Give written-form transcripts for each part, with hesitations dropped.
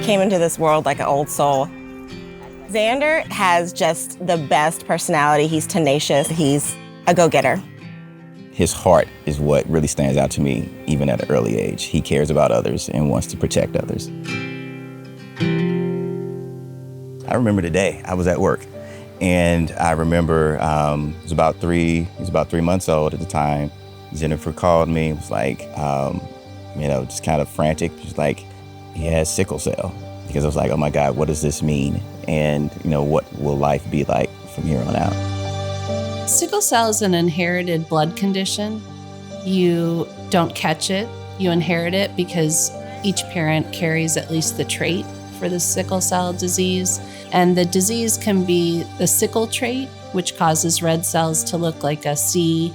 came into this world like an old soul. Xander has just the best personality. He's tenacious. He's a go-getter. His heart is what really stands out to me, even at an early age. He cares about others and wants to protect others. I remember the day I was at work, and I remember he was about 3 months old at the time. Jennifer called me and was like, just kind of frantic. She's like, he has sickle cell. Because I was like, oh my God, what does this mean? And what will life be like from here on out? Sickle cell is an inherited blood condition. You don't catch it, you inherit it because each parent carries at least the trait for the sickle cell disease. And the disease can be the sickle trait, which causes red cells to look like a C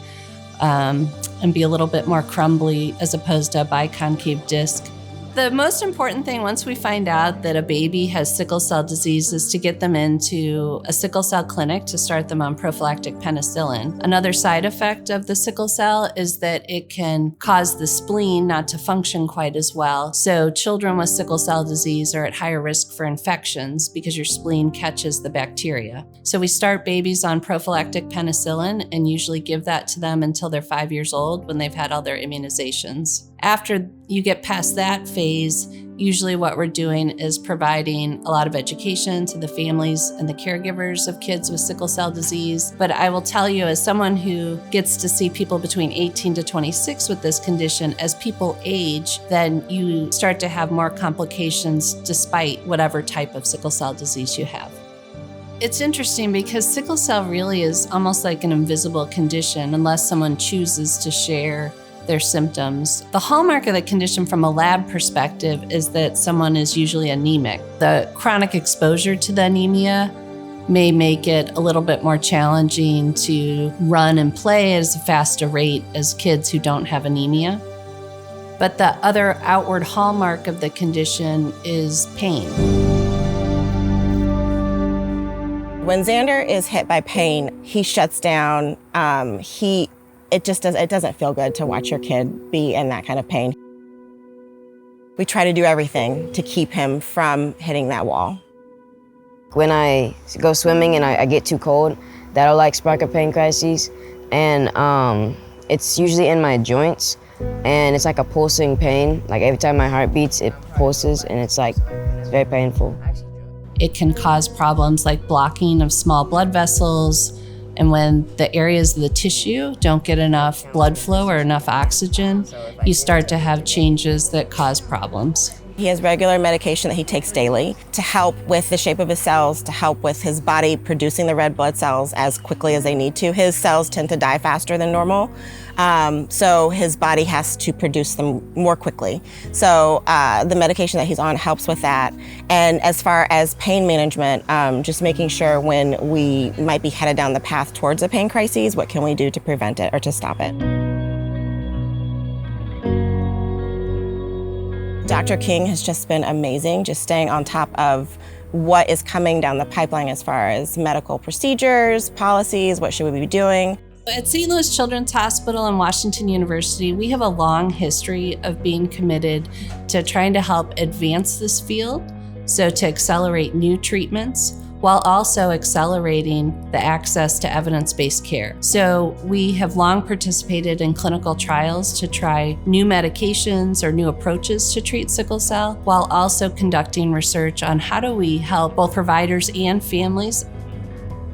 and be a little bit more crumbly as opposed to a biconcave disc. The most important thing once we find out that a baby has sickle cell disease is to get them into a sickle cell clinic to start them on prophylactic penicillin. Another side effect of the sickle cell is that it can cause the spleen not to function quite as well. So children with sickle cell disease are at higher risk for infections because your spleen catches the bacteria. So we start babies on prophylactic penicillin and usually give that to them until they're 5 years old when they've had all their immunizations. After you get past that phase, usually what we're doing is providing a lot of education to the families and the caregivers of kids with sickle cell disease. But I will tell you, as someone who gets to see people between 18 to 26 with this condition, as people age, then you start to have more complications despite whatever type of sickle cell disease you have. It's interesting because sickle cell really is almost like an invisible condition unless someone chooses to share their symptoms. The hallmark of the condition from a lab perspective is that someone is usually anemic. The chronic exposure to the anemia may make it a little bit more challenging to run and play at as fast a rate as kids who don't have anemia. But the other outward hallmark of the condition is pain. When Xander is hit by pain, he shuts down. It doesn't feel good to watch your kid be in that kind of pain. We try to do everything to keep him from hitting that wall. When I go swimming and I get too cold, that'll spark a pain crisis. And it's usually in my joints, and it's like a pulsing pain. Like every time my heart beats, it pulses, and it's very painful. It can cause problems like blocking of small blood vessels, and when the areas of the tissue don't get enough blood flow or enough oxygen, you start to have changes that cause problems. He has regular medication that he takes daily to help with the shape of his cells, to help with his body producing the red blood cells as quickly as they need to. His cells tend to die faster than normal, so his body has to produce them more quickly. So the medication that he's on helps with that. And as far as pain management, just making sure when we might be headed down the path towards a pain crisis, what can we do to prevent it or to stop it? Dr. King has just been amazing, just staying on top of what is coming down the pipeline as far as medical procedures, policies, what should we be doing. At St. Louis Children's Hospital and Washington University, we have a long history of being committed to trying to help advance this field, so to accelerate new treatments, while also accelerating the access to evidence-based care. So we have long participated in clinical trials to try new medications or new approaches to treat sickle cell, while also conducting research on how do we help both providers and families.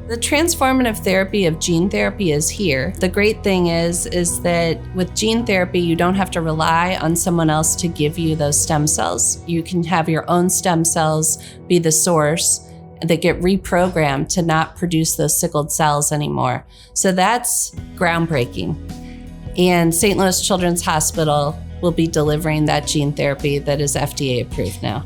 The transformative therapy of gene therapy is here. The great thing is that with gene therapy, you don't have to rely on someone else to give you those stem cells. You can have your own stem cells be the source that get reprogrammed to not produce those sickled cells anymore. So that's groundbreaking. And St. Louis Children's Hospital will be delivering that gene therapy that is FDA approved now.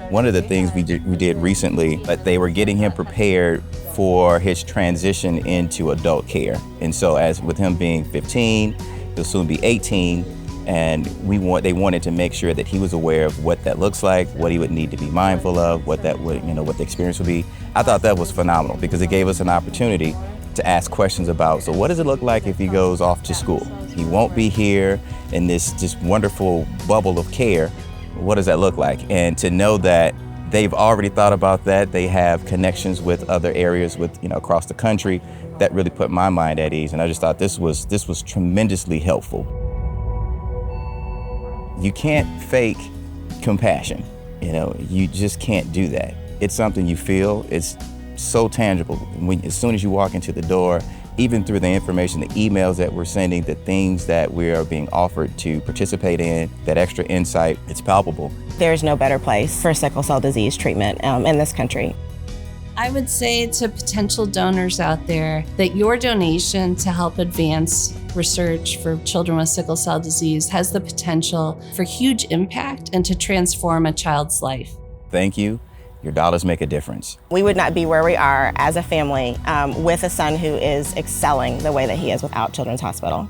One of the things we did recently, but they were getting him prepared for his transition into adult care. And so as with him being 15, he'll soon be 18, and they wanted to make sure that he was aware of what that looks like, what he would need to be mindful of, what the experience would be. I thought that was phenomenal because it gave us an opportunity to ask questions about, so what does it look like if he goes off to school? He won't be here in this just wonderful bubble of care what does that look like? And to know that they've already thought about that, they have connections with other areas across the country, that really put my mind at ease. And I just thought this was tremendously helpful. You can't fake compassion. You just can't do that. It's something you feel. It's so tangible. As soon as you walk into the door, even through the information, the emails that we're sending, the things that we are being offered to participate in, that extra insight, it's palpable. There's no better place for sickle cell disease treatment in this country. I would say to potential donors out there that your donation to help advance research for children with sickle cell disease has the potential for huge impact and to transform a child's life. Thank you. Your dollars make a difference. We would not be where we are as a family with a son who is excelling the way that he is without Children's Hospital.